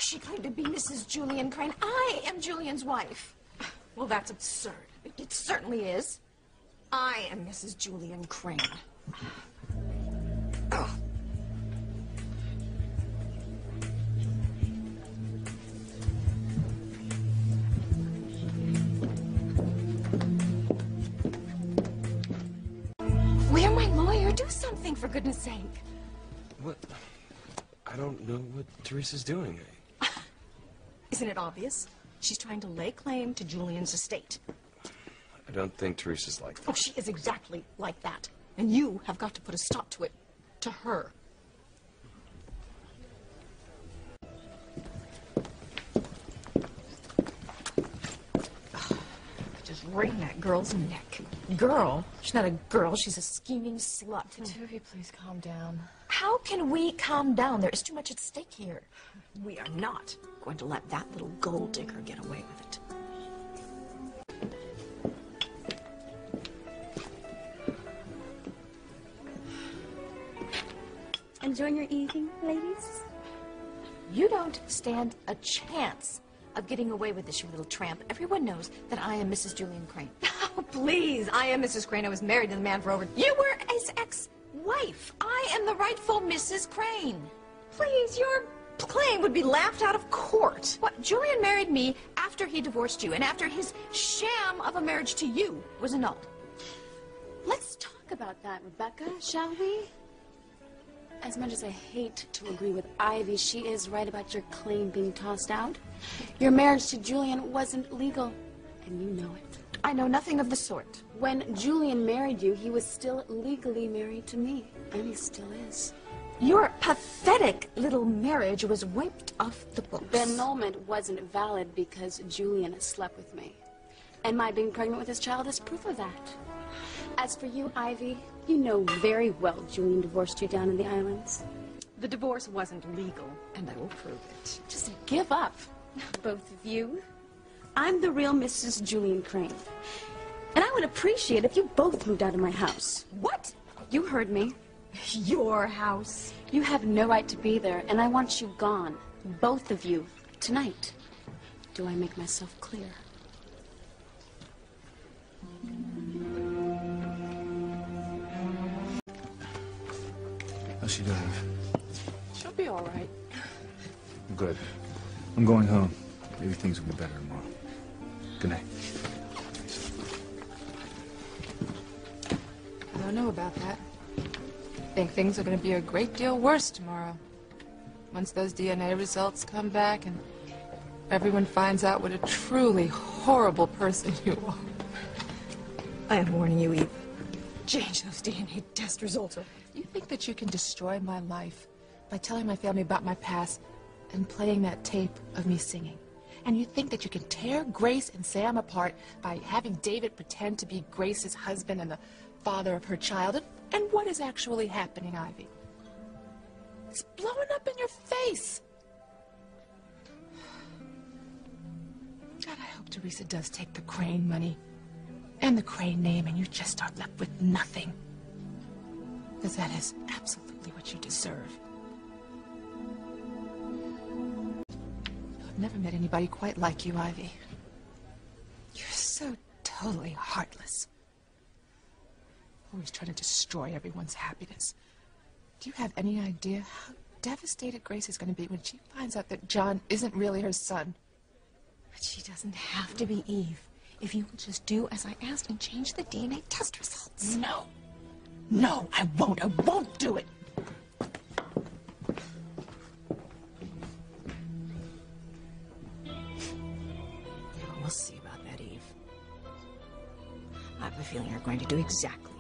She claimed to be Mrs. Julian Crane. I am Julian's wife. Well, that's absurd. It certainly is. I am Mrs. Julian Crane. Oh. We're my lawyer. Do something, for goodness sake. What? I don't know what Teresa's doing. Isn't it obvious? She's trying to lay claim to Julian's estate. I don't think Teresa's like that. Oh, she is exactly like that. And you have got to put a stop to it. To her. Just wring that girl's neck. Girl? She's not a girl. She's a scheming slut. The two of you please calm down. How can we calm down? There is too much at stake here. We are not going to let that little gold digger get away with it. Enjoying your evening, ladies? You don't stand a chance of getting away with this, you little tramp. Everyone knows that I am Mrs. Julian Crane. Oh, please. I am Mrs. Crane. I was married to the man for over... You were his ex-wife. I am the rightful Mrs. Crane. Please, your claim would be laughed out of court. What? Julian married me after he divorced you and after his sham of a marriage to you was annulled. Let's talk about that, Rebecca, shall we? As much as I hate to agree with Ivy, she is right about your claim being tossed out. Your marriage to Julian wasn't legal, and you know it. I know nothing of the sort. When Julian married you, he was still legally married to me, and he still is. Your pathetic little marriage was wiped off the books. The annulment wasn't valid because Julian slept with me. And my being pregnant with his child is proof of that. As for you, Ivy, you know very well Julian divorced you down in the islands. The divorce wasn't legal, and I will prove it. Just give up, both of you. I'm the real Mrs. Julian Crane. And I would appreciate if you both moved out of my house. What? You heard me. Your house? You have no right to be there, and I want you gone. Both of you. Tonight. Do I make myself clear? How's she doing? She'll be all right. Good. I'm going home. Maybe things will be better tomorrow. Good night. I don't know about that. I think things are going to be a great deal worse tomorrow. Once those DNA results come back and everyone finds out what a truly horrible person you are. I am warning you, Eve. Change those DNA test results. You think that you can destroy my life by telling my family about my past and playing that tape of me singing? And you think that you can tear Grace and Sam apart by having David pretend to be Grace's husband and the father of her child? And what is actually happening, Ivy? It's blowing up in your face. God, I hope Teresa does take the Crane money and the Crane name and you just are left with nothing. Because that is absolutely what you deserve. I've never met anybody quite like you, Ivy. You're so totally heartless. Always trying to destroy everyone's happiness. Do you have any idea how devastated Grace is going to be when she finds out that John isn't really her son? But she doesn't have to be Eve. If you will just do as I asked and change the DNA test results. No. No, I won't. I won't do it. We'll see about that, Eve. I have a feeling you're going to do exactly